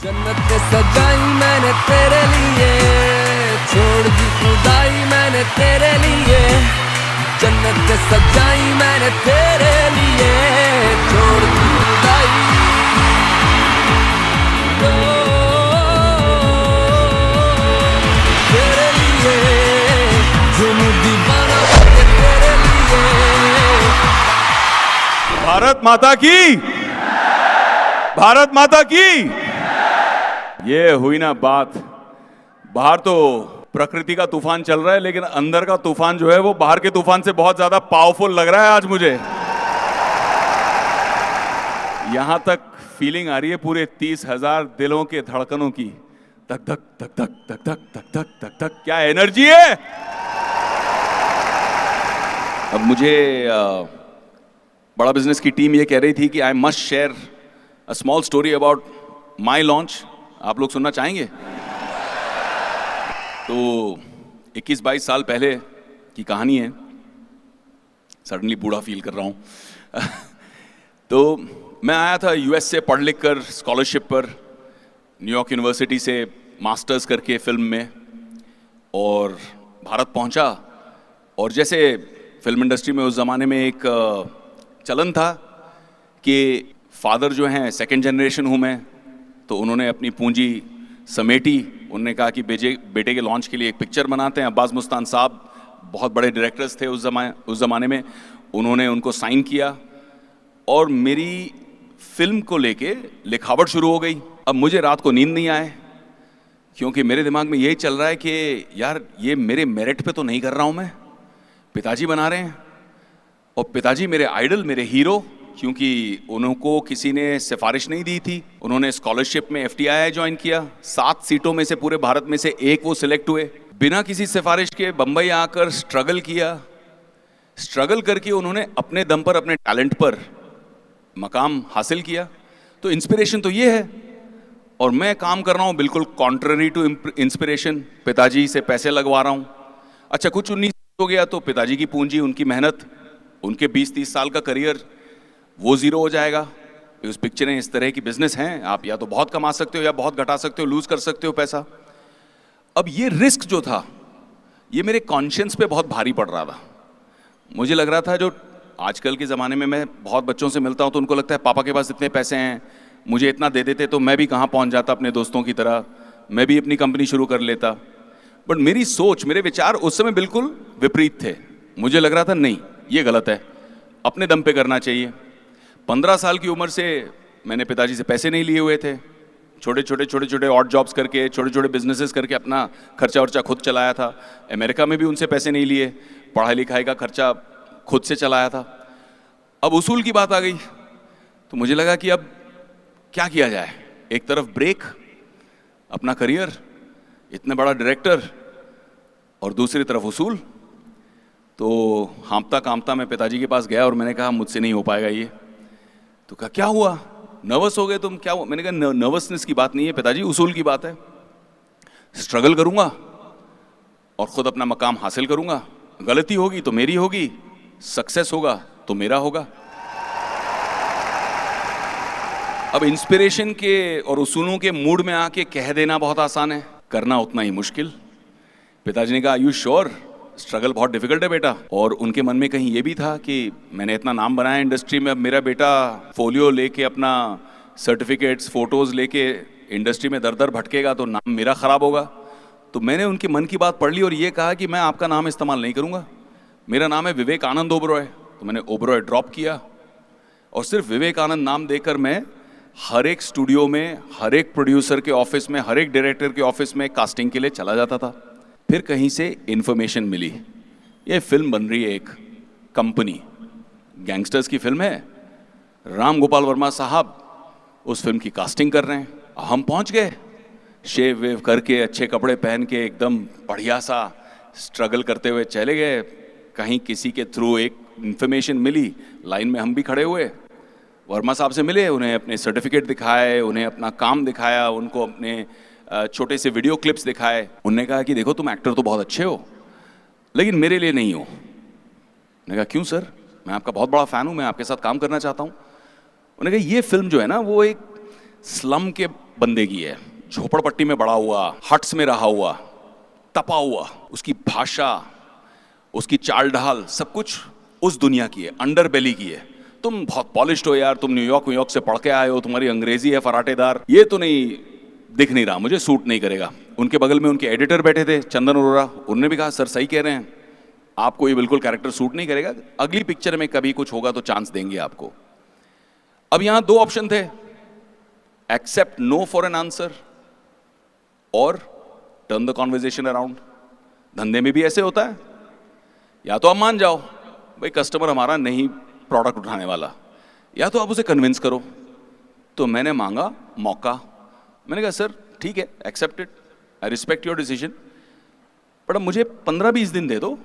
भारत माता की, भारत माता की। ये हुई ना बात। बाहर तो प्रकृति का तूफान चल रहा है, लेकिन अंदर का तूफान जो है वो बाहर के तूफान से बहुत ज्यादा पावरफुल लग रहा है आज मुझे। यहां तक फीलिंग आ रही है पूरे 30,000 दिलों के धड़कनों की। धक धक धक धक धक धक धक धक धक धक। क्या एनर्जी है। अब मुझे बड़ा बिजनेस की टीम ये कह रही थी कि I must share a small story about my launch. आप लोग सुनना चाहेंगे? तो 21-22 साल पहले की कहानी है। सडनली बूढ़ा फील कर रहा हूँ। तो मैं आया था यूएस से पढ़ लिख कर स्कॉलरशिप पर, न्यूयॉर्क यूनिवर्सिटी से मास्टर्स करके फिल्म में, और भारत पहुंचा। और जैसे फिल्म इंडस्ट्री में उस ज़माने में एक चलन था कि फादर जो हैं, सेकंड जनरेशन हूँ मैं, तो उन्होंने अपनी पूंजी समेटी। उन्होंने कहा कि बेटे के लॉन्च के लिए एक पिक्चर बनाते हैं। अब्बास मुस्तान साहब बहुत बड़े डायरेक्टर्स थे उस ज़माने में। उन्होंने उनको साइन किया और मेरी फिल्म को लेके लिखावट शुरू हो गई। अब मुझे रात को नींद नहीं आए, क्योंकि मेरे दिमाग में यही चल रहा है कि यार ये मेरे मेरिट पे तो नहीं कर रहा हूँ मैं। पिताजी बना रहे हैं, और पिताजी मेरे आइडल, मेरे हीरो, क्योंकि उनको किसी ने सिफारिश नहीं दी थी। उन्होंने स्कॉलरशिप में FTI ज्वाइन किया। 7 सीटों में से पूरे भारत में से एक वो सिलेक्ट हुए। बिना किसी सिफारिश के बम्बई आकर स्ट्रगल किया। स्ट्रगल करके उन्होंने अपने दम पर, अपने टैलेंट पर मकाम हासिल किया। तो इंस्पिरेशन तो ये है, और मैं काम कर रहा हूँ बिल्कुल कॉन्ट्ररी टू इंस्पिरेशन। पिताजी से पैसे लगवा रहा हूँ। अच्छा, कुछ 19 हो गया तो पिताजी की पूंजी, उनकी मेहनत, उनके 20-30 साल का करियर वो ज़ीरो हो जाएगा। उस पिक्चरें इस तरह की बिजनेस हैं, आप या तो बहुत कमा सकते हो या बहुत घटा सकते हो, लूज कर सकते हो पैसा। अब ये रिस्क जो था, ये मेरे कॉन्शियंस पे बहुत भारी पड़ रहा था। मुझे लग रहा था, जो आजकल के ज़माने में मैं बहुत बच्चों से मिलता हूँ तो उनको लगता है पापा के पास इतने पैसे हैं, मुझे इतना दे देते तो मैं भी कहाँ पहुँच जाता अपने दोस्तों की तरह, मैं भी अपनी कंपनी शुरू कर लेता। बट मेरी सोच, मेरे विचार उस समय बिल्कुल विपरीत थे। मुझे लग रहा था नहीं, ये गलत है, अपने दम पे करना चाहिए। 15 साल की उम्र से मैंने पिताजी से पैसे नहीं लिए हुए थे। छोटे छोटे ऑड जॉब्स करके, छोटे छोटे बिजनेसेस करके अपना खर्चा वर्चा खुद चलाया था। अमेरिका में भी उनसे पैसे नहीं लिए, पढ़ाई लिखाई का खर्चा खुद से चलाया था। अब उसूल की बात आ गई तो मुझे लगा कि अब क्या किया जाए। एक तरफ ब्रेक, अपना करियर, इतना बड़ा डायरेक्टर, और दूसरी तरफ उसूल। तो हाँपता कांपता मैं पिताजी के पास गया और मैंने कहा मुझसे नहीं हो पाएगा ये। तो कहा क्या हुआ, नर्वस हो गए तुम, क्या हुआ? मैंने कहा नर्वसनेस की बात नहीं है पिताजी, उसूल की बात है। स्ट्रगल करूंगा और खुद अपना मकाम हासिल करूंगा। गलती होगी तो मेरी होगी, सक्सेस होगा तो मेरा होगा। अब इंस्पिरेशन के और उसूलों के मूड में आके कह देना बहुत आसान है, करना उतना ही मुश्किल। पिताजी ने कहा यू श्योर, स्ट्रगल बहुत डिफिकल्ट है बेटा। और उनके मन में कहीं ये भी था कि मैंने इतना नाम बनाया इंडस्ट्री में, अब मेरा बेटा फोलियो लेके, अपना सर्टिफिकेट्स, फोटोज़ लेके इंडस्ट्री में दर दर भटकेगा तो नाम मेरा ख़राब होगा। तो मैंने उनके मन की बात पढ़ ली और ये कहा कि मैं आपका नाम इस्तेमाल नहीं करूँगा, मेरा नाम है विवेकानंद ओबरॉय। तो मैंने ओबरॉय ड्रॉप किया और सिर्फ विवेकानंद नाम देकर मैं हर एक स्टूडियो में, हर एक प्रोड्यूसर के ऑफिस में, हर एक डायरेक्टर के ऑफिस में कास्टिंग के लिए चला जाता था। फिर कहीं से इन्फॉर्मेशन मिली, ये फिल्म बन रही है, एक कंपनी, गैंगस्टर्स की फिल्म है, राम गोपाल वर्मा साहब उस फिल्म की कास्टिंग कर रहे हैं। हम पहुंच गए, शेव वेव करके, अच्छे कपड़े पहन के, एकदम बढ़िया सा स्ट्रगल करते हुए चले गए। कहीं किसी के थ्रू एक इन्फॉर्मेशन मिली, लाइन में हम भी खड़े हुए, वर्मा साहब से मिले, उन्हें अपने सर्टिफिकेट दिखाए, उन्हें अपना काम दिखाया, उनको अपने छोटे से वीडियो क्लिप्स दिखाए। उन्होंने कहा कि देखो तुम एक्टर तो बहुत अच्छे हो, लेकिन मेरे लिए नहीं हो। मैंने कहा क्यों सर, मैं आपका बहुत बड़ा फ़ैन हूँ, मैं आपके साथ काम करना चाहता हूँ। उन्होंने कहा ये फिल्म जो है ना, वो एक स्लम के बंदे की है, झोपड़पट्टी में बड़ा हुआ, हट्स में रहा हुआ, तपा हुआ, उसकी भाषा, उसकी चाल ढाल, सब कुछ उस दुनिया की है, अंडर बेली की है। तुम बहुत पॉलिश्ड हो यार, तुम न्यूयॉर्क से पढ़ के आए हो, तुम्हारी अंग्रेजी है फराटेदार, ये तो नहीं दिख नहीं रहा, मुझे सूट नहीं करेगा। उनके बगल में उनके एडिटर बैठे थे चंदन अरोड़ा, उन्होंने भी कहा सर सही कह रहे हैं, आपको ये बिल्कुल कैरेक्टर सूट नहीं करेगा, अगली पिक्चर में कभी कुछ होगा तो चांस देंगे आपको। अब यहां दो ऑप्शन थे, accept no for an answer और टर्न द कॉन्वर्जेशन अराउंड। धंधे में भी ऐसे होता है, या तो आप मान जाओ भाई कस्टमर हमारा नहीं प्रोडक्ट उठाने वाला, या तो आप उसे कन्विंस करो। तो मैंने मांगा मौका, मैंने कहा सर ठीक है, accepted, I respect your decision, पर अब मुझे 15-20 दिन दे दो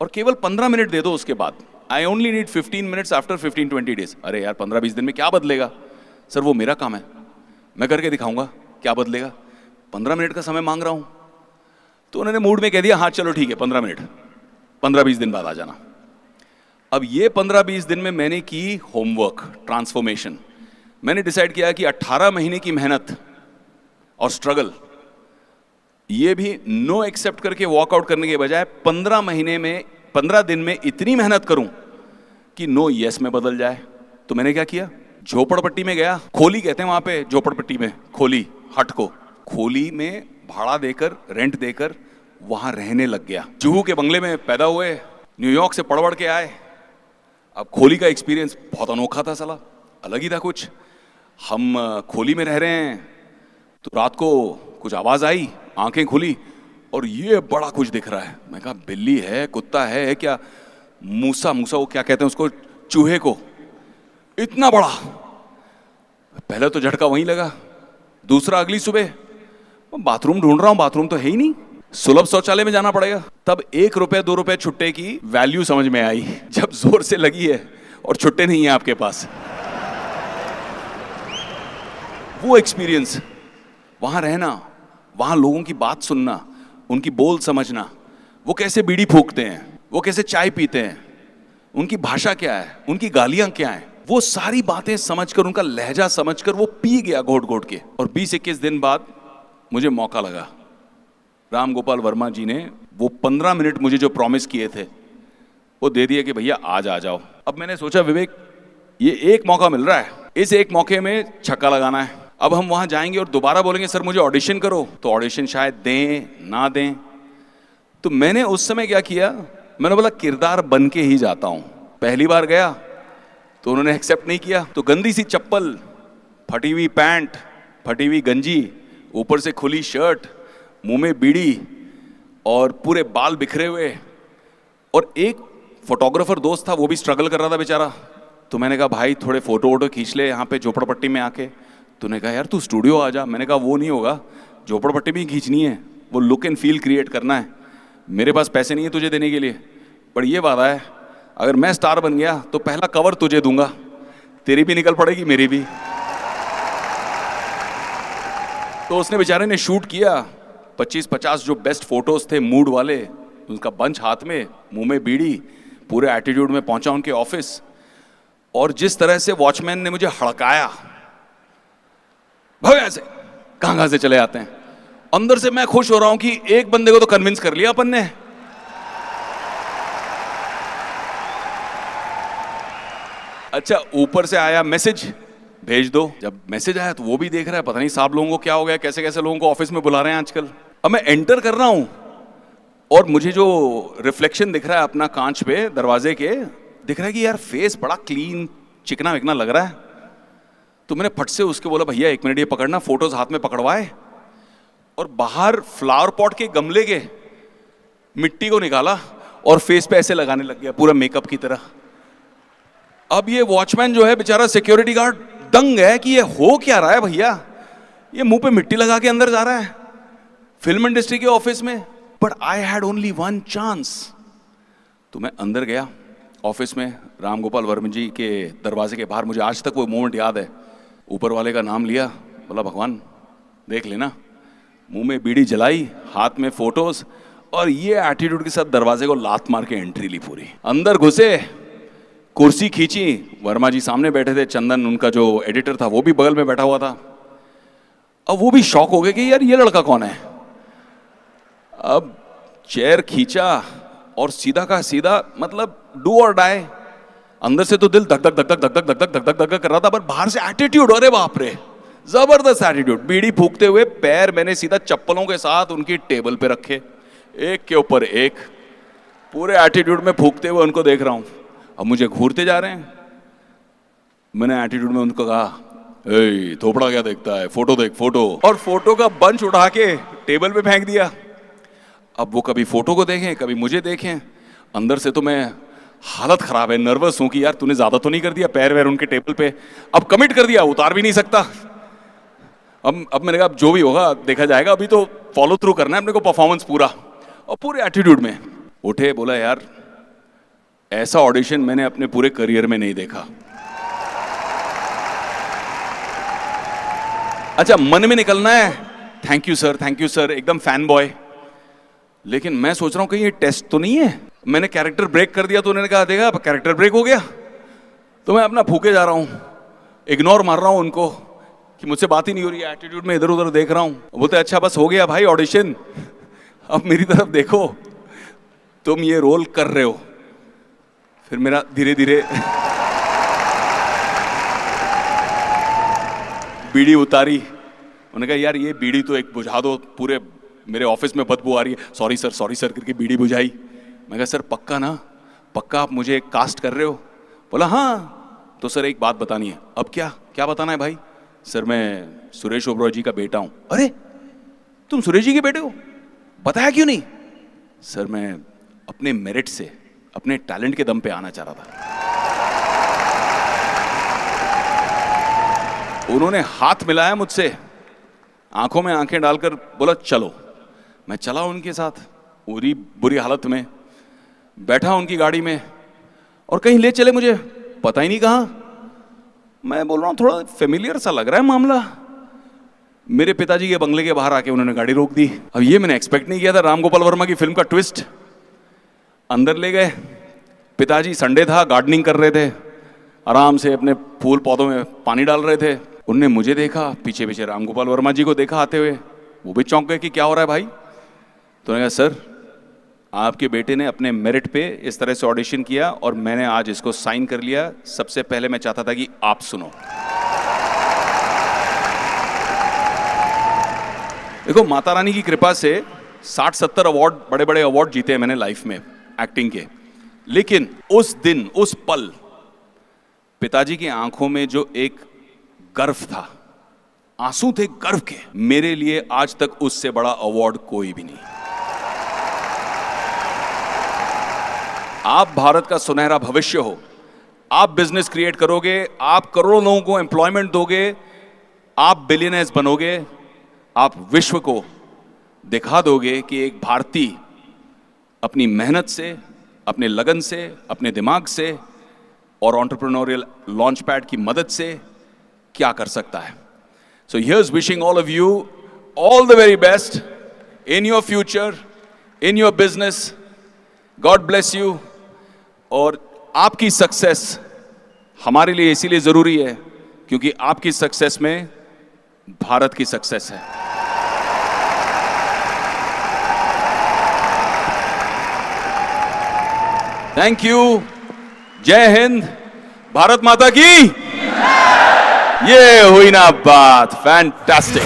और केवल 15 मिनट दे दो उसके बाद। I only need 15 minutes after 15-20 days. अरे यार 15-20 दिन में क्या बदलेगा सर, वो मेरा काम है, मैं करके दिखाऊंगा, क्या बदलेगा, 15 मिनट का समय मांग रहा हूं। तो उन्होंने मूड में कह दिया हाँ चलो ठीक है 15 मिनट, 15-20 दिन बाद आ जाना। अब ये 15-20 दिन में मैंने की होमवर्क, ट्रांसफॉर्मेशन। मैंने डिसाइड किया कि 18 महीने की मेहनत और स्ट्रगल, ये भी नो एक्सेप्ट करके वॉकआउट करने के बजाय 15 दिन में इतनी मेहनत करूं कि नो यस में बदल जाए। तो मैंने क्या किया, झोपड़पट्टी में गया, खोली कहते हैं वहां पे झोपड़पट्टी में, खोली हट को, खोली में भाड़ा देकर, रेंट देकर वहां रहने लग गया। जुहू के बंगले में पैदा हुए, न्यूयॉर्क से पढ़ के आए। अब खोली का एक्सपीरियंस बहुत अनोखा था, साला अलग ही था कुछ। हम खोली में रह रहे हैं तो रात को कुछ आवाज आई, आंखें खुली और ये बड़ा कुछ दिख रहा है। मैं कहा बिल्ली है, कुत्ता है क्या, मूसा वो क्या कहते हैं उसको, चूहे को, इतना बड़ा। पहले तो झटका वहीं लगा, दूसरा अगली सुबह बाथरूम ढूंढ रहा हूं, बाथरूम तो है ही नहीं, सुलभ शौचालय में जाना पड़ेगा। तब 1 रुपए 2 रुपए छुट्टे की वैल्यू समझ में आई, जब जोर से लगी है और छुट्टे नहीं है आपके पास। वो एक्सपीरियंस, वहां रहना, वहां लोगों की बात सुनना, उनकी बोल समझना, वो कैसे बीड़ी फूकते हैं, वो कैसे चाय पीते हैं, उनकी भाषा क्या है, उनकी गालियां क्या हैं, वो सारी बातें समझकर, उनका लहजा समझकर वो पी गया घोट घोट के। और 20-21 दिन बाद मुझे मौका लगा, राम गोपाल वर्मा जी ने वो 15 मिनट मुझे जो प्रॉमिस किए थे वो दे दिए कि भैया आज आ जाओ। अब मैंने सोचा विवेक ये एक मौका मिल रहा है, इस एक मौके में छक्का लगाना है। अब हम वहां जाएंगे और दोबारा बोलेंगे सर मुझे ऑडिशन करो, तो ऑडिशन शायद दें ना दें। तो मैंने उस समय क्या किया, मैंने बोला किरदार बन के ही जाता हूं। पहली बार गया तो उन्होंने एक्सेप्ट नहीं किया, तो गंदी सी चप्पल, फटी हुई पैंट, फटी हुई गंजी, ऊपर से खुली शर्ट, मुंह में बीड़ी और पूरे बाल बिखरे हुए। और एक फोटोग्राफर दोस्त था, वो भी स्ट्रगल कर रहा था बेचारा। तो मैंने कहा भाई थोड़े फोटो वोटो खींच ले यहाँ पे झोपड़पट्टी में आके। तो ने कहा यार तू स्टूडियो आ जा। मैंने कहा वो नहीं होगा, झोपड़पट्टी में ही खींचनी है, वो लुक एंड फील क्रिएट करना है। मेरे पास पैसे नहीं है तुझे देने के लिए, पर ये वादा है अगर मैं स्टार बन गया तो पहला कवर तुझे दूंगा, तेरी भी निकल पड़ेगी मेरी भी। तो उसने बेचारे ने शूट किया 25-50 जो बेस्ट फोटोज थे मूड वाले, उनका बंच हाथ में, मुंह में बीड़ी, पूरे एटीट्यूड में पहुंचा उनके ऑफिस। और जिस तरह से वॉचमैन ने मुझे हड़काया, भाग ऐसे, कहां से चले आते हैं। अंदर से मैं खुश हो रहा हूं कि एक बंदे को तो कन्विंस कर लिया अपन ने। अच्छा ऊपर से आया मैसेज, भेज दो। जब मैसेज आया तो वो भी देख रहा है, पता नहीं साहब लोगों को क्या हो गया, कैसे कैसे लोगों को ऑफिस में बुला रहे हैं आजकल। अब मैं एंटर कर रहा हूं और मुझे जो रिफ्लेक्शन दिख रहा है अपना कांच पे दरवाजे के, दिख रहा है कि यार फेस बड़ा क्लीन चिकना विकना लग रहा है। तो मैंने फट से उसके बोला भैया 1 मिनट ये पकड़ना, फोटोज हाथ में पकड़वाए और बाहर फ्लावर पॉट के गमले के मिट्टी को निकाला और फेस पे ऐसे लगाने लग गया पूरा मेकअप की तरह। अब ये वॉचमैन जो है बेचारा सिक्योरिटी गार्ड दंग है कि ये हो क्या रहा है भैया, ये मुंह पे मिट्टी लगा के अंदर जा रहा है फिल्म इंडस्ट्री के ऑफिस में। But I had only 1 chance. तो मैं अंदर गया ऑफिस में, राम गोपाल वर्मा जी के दरवाजे के बाहर, मुझे आज तक वो मोमेंट याद है। ऊपर वाले का नाम लिया, बोला भगवान देख लेना, मुंह में बीड़ी जलाई, हाथ में फोटोज, और ये एटीट्यूड के साथ दरवाजे को लात मार के एंट्री ली पूरी। अंदर घुसे, कुर्सी खींची, वर्मा जी सामने बैठे थे, चंदन उनका जो एडिटर था वो भी बगल में बैठा हुआ था। अब वो भी शॉक हो गए कि यार ये लड़का कौन है। अब चेयर खींचा और सीधा का सीधा, मतलब डू और डाई। अंदर से तो दिल धक धक धक धक धक धक धक धक धक धक धक कर रहा था, पर बाहर से एटीट्यूड, अरे बाप रे, जबरदस्त एटीट्यूड। बीड़ी फूकते हुए पैर मैंने सीधा चप्पलों के साथ उनकी टेबल पे रखे, एक के ऊपर एक, पूरे एटीट्यूड में फूकते हुए उनको देख रहा हूं। अब मुझे घूरते जा रहे हैं। मैंने एटीट्यूड में उनको कहा, ए थोपड़ा क्या देखता है, फोटो देख फोटो। और फोटो का बंच उठा के टेबल पे फेंक दिया। अब वो कभी फोटो को देखें, कभी मुझे देखें। अंदर से तो मैं, हालत खराब है, नर्वस हूं कि यार तूने ज्यादा तो नहीं कर दिया, पैर वैर उनके टेबल पे। अब कमिट कर दिया, उतार भी नहीं सकता। अब मैंने कहा अब जो भी होगा देखा जाएगा, अभी तो फॉलो थ्रू करना है अपने को, परफॉर्मेंस पूरा। और पूरे एटीट्यूड में उठे, बोला यार ऐसा ऑडिशन मैंने अपने पूरे करियर में नहीं देखा। अच्छा, मन में निकलना है थैंक यू सर, एकदम फैन बॉय। लेकिन मैं सोच रहा हूं कहीं ये टेस्ट तो नहीं है। मैंने कैरेक्टर ब्रेक कर दिया तो उन्होंने कहा देखा कैरेक्टर ब्रेक हो गया। तो मैं अपना फूके जा रहा हूं, इग्नोर मार रहा हूं उनको कि मुझसे बात ही नहीं हो रही है, एटीट्यूड में इधर उधर देख रहा हूं। बोलते अच्छा बस हो गया भाई ऑडिशन, अब मेरी तरफ देखो, तुम ये रोल कर रहे हो। फिर मेरा धीरे धीरे बीड़ी उतारी। उन्होंने कहा यार ये बीड़ी तो एक बुझा दो, पूरे मेरे ऑफिस में बदबू आ रही है। सॉरी सर करके बीड़ी बुझाई। मैं कहा सर पक्का ना, पक्का आप मुझे कास्ट कर रहे हो? बोला हाँ। तो सर एक बात बतानी है। अब क्या बताना है भाई? सर मैं सुरेश ओबरॉय जी का बेटा हूं। अरे तुम सुरेश जी के बेटे हो, बताया क्यों नहीं? सर मैं अपने मेरिट से, अपने टैलेंट के दम पे आना चाह रहा था। उन्होंने हाथ मिलाया मुझसे, आंखों में आंखें डालकर बोला चलो। मैं चला उनके साथ, पूरी बुरी हालत में बैठा उनकी गाड़ी में, और कहीं ले चले मुझे पता ही नहीं कहां। मैं बोल रहा हूं थोड़ा फेमिलियर सा लग रहा है मामला। मेरे पिताजी के बंगले के बाहर आके उन्होंने गाड़ी रोक दी। अब ये मैंने एक्सपेक्ट नहीं किया था, राम गोपाल वर्मा की फिल्म का ट्विस्ट। अंदर ले गए, पिताजी संडे था, गार्डनिंग कर रहे थे, आराम से अपने फूल पौधों में पानी डाल रहे थे। उनने मुझे देखा, पीछे पीछे राम गोपाल वर्मा जी को देखा आते हुए। वो भी चौंक गए कि क्या हो रहा है भाई। तो उन्होंने कहा सर आपके बेटे ने अपने मेरिट पे इस तरह से ऑडिशन किया और मैंने आज इसको साइन कर लिया। सबसे पहले मैं चाहता था कि आप सुनो। देखो माता रानी की कृपा से 60-70 अवार्ड, बड़े बड़े अवार्ड जीते हैं मैंने लाइफ में एक्टिंग के। लेकिन उस दिन, उस पल पिताजी की आंखों में जो एक गर्व था, आंसू थे गर्व के, मेरे लिए आज तक उससे बड़ा अवार्ड कोई भी नहीं। आप भारत का सुनहरा भविष्य हो, आप बिजनेस क्रिएट करोगे, आप करोड़ों लोगों को एम्प्लॉयमेंट दोगे, आप बिलियनर्स बनोगे, आप विश्व को दिखा दोगे कि एक भारतीय अपनी मेहनत से, अपने लगन से, अपने दिमाग से और एंटरप्रेन्योरियल लॉन्च पैड की मदद से क्या कर सकता है। So here's wishing all of you all the very best in your future, in your business. God bless you. और आपकी सक्सेस हमारे लिए इसीलिए जरूरी है क्योंकि आपकी सक्सेस में भारत की सक्सेस है। Thank you. जय हिंद, भारत माता की। ये हुई ना बात, फैंटास्टिक।